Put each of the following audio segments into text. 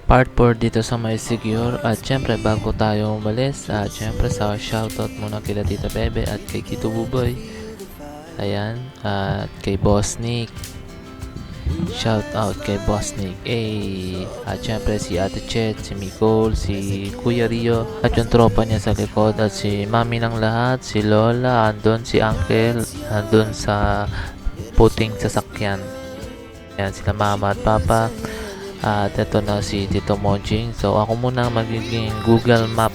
Part 4 dito sa My Secure. At syempre bago tayo umalis, at syempre sa shoutout muna kila Tita Bebe at kay Kito Buboy. Ayan, at kay Boss Nick. Shoutout kay Boss Nick. At syempre si Ate Chet, si Nicole, si Kuya Rio, at yung tropa niya sa likod, at si Mami ng lahat, si Lola, andun si Uncle, andun sa puting sasakyan. Ayan, sila Mama at Papa. At ito na si Tito Mojing. So ako muna magiging Google Map.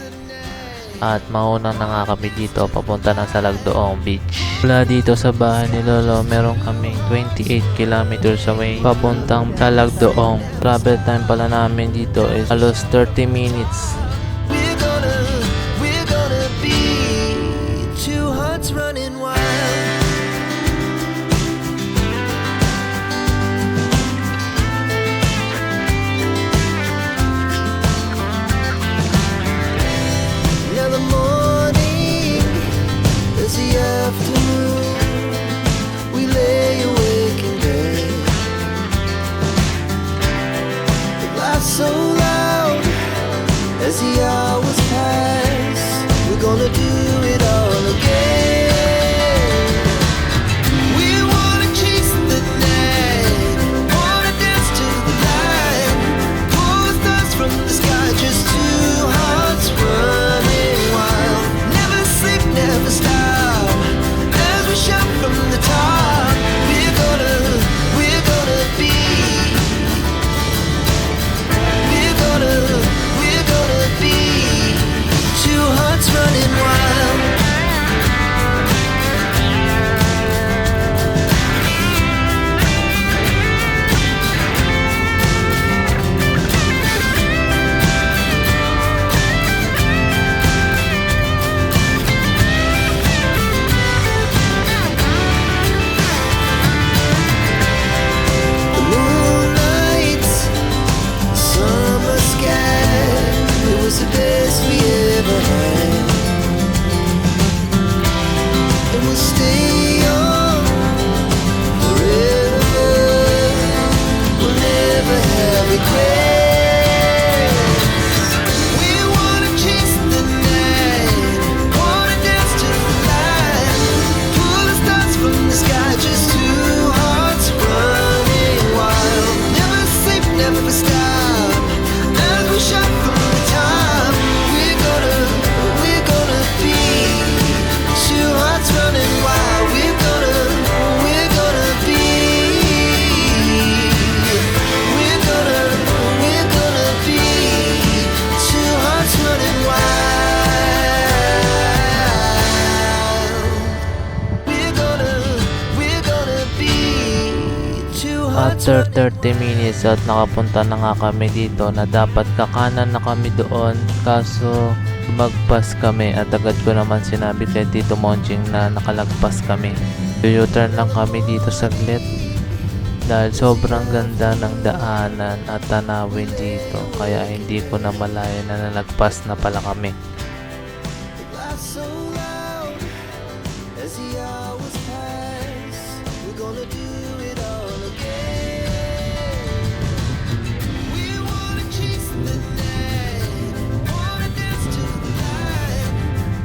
At mauna na nga kami dito papunta ng Salagdoong Beach. Mula dito sa bahay ni Lolo, meron kaming 28 kilometers away papuntang Salagdoong. Travel time pala namin dito is halos 30 minutes. We're gonna be two hearts running wild. Now the morning is the afternoon. We lay awake in bed. The laughs so loud as the After 30 minutes at nakapunta na nga kami dito na dapat kakanan na kami doon, kaso lumagpas kami at agad ko naman sinabi kay Tito Monching na nakalagpas kami. U-turn lang kami dito saglit dahil sobrang ganda ng daanan at tanawin dito, kaya hindi ko na malaya na nalagpas na pala kami. Laugh so loud as the hours pass. We're gonna do it all again. We wanna chase the night, wanna dance to the light,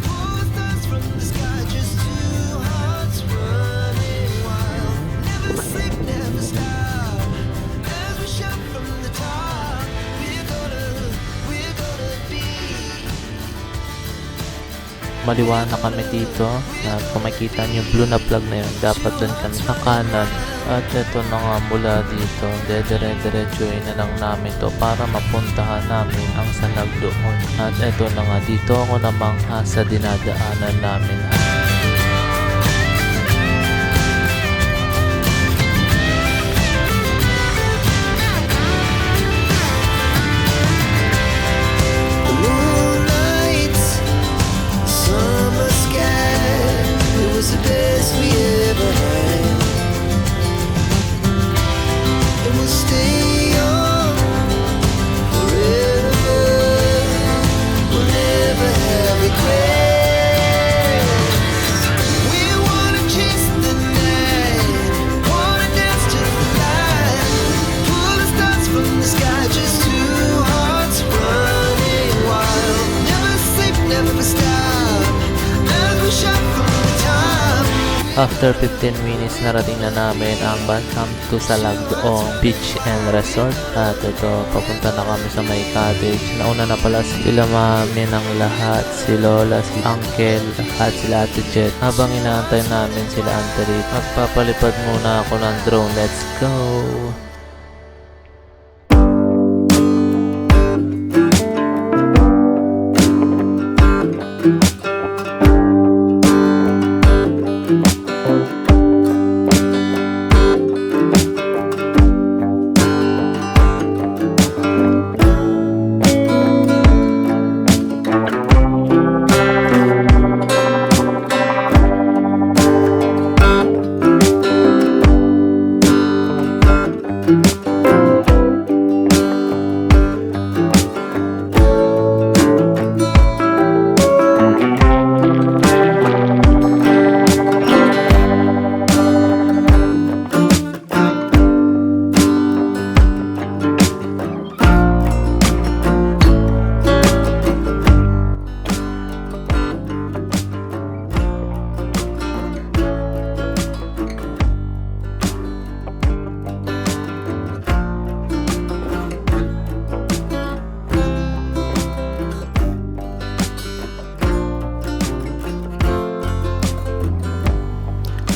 pull the stars from the sky, just two hearts running wild. Never sleep, never stop, as we shout from the top. We're gonna be. Maliwanag kami dito at kung makita niyo blue na plug na yun, dapat dun kami sa kanan. At ito na nga, mula dito dire-diretsuin na lang namin to para mapuntahan namin ang sanag doon. At ito na nga, dito ako namangha sa dinadaanan namin. Moonlight, summer sky, it was the best we ever had. And we'll stay young forever, we'll never have regrets. We wanna chase the night, wanna dance to the light, pull the stars from the sky, just two hearts running wild. Never sleep, never stop, as we shout from the top. After 15 minutes, narating na namin ang Bantam to Salagdoong Beach and Resort. At ito, papunta na kami sa may cottage. Nauna na pala sila mami ng lahat, si Lola, si Uncle, at sila Ate Jet. Habang inaantay namin sila Anterit, magpapalipad muna ako ng drone. Let's go!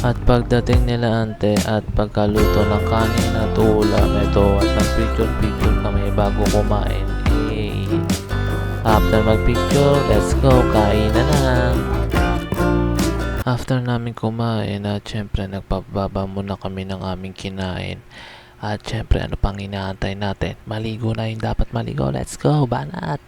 At pagdating nila ante at pagkaluto ng kanin at ulam, ito at nag-picture kami bago kumain. After mag-picture, let's go, kain na lang. After namin kumain at syempre nagpababa muna kami ng aming kinain. At syempre ano pang inaantay natin? Maligo na yung dapat maligo. Let's go, banat!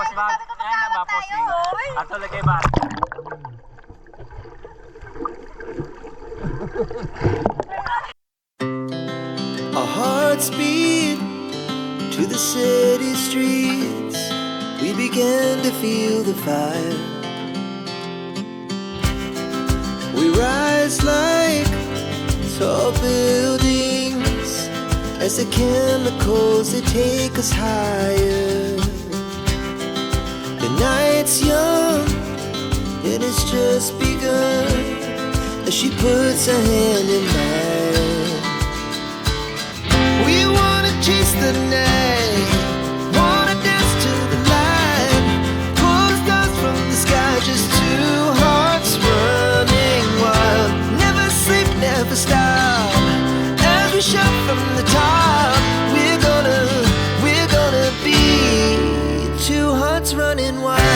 post bag. Ayan na ba, posting. Ato lagay ba? Our hearts beat to the city streets. We began to feel the fire. We rise like tall buildings as the chemicals they take us higher. The night's young and it's just begun as she puts her hand in mine. We wanna chase the night, wanna dance to the light, pull stars from the sky, just two hearts running wild. Never sleep, never stop, as we shout from the top. We're gonna be two hearts running wild.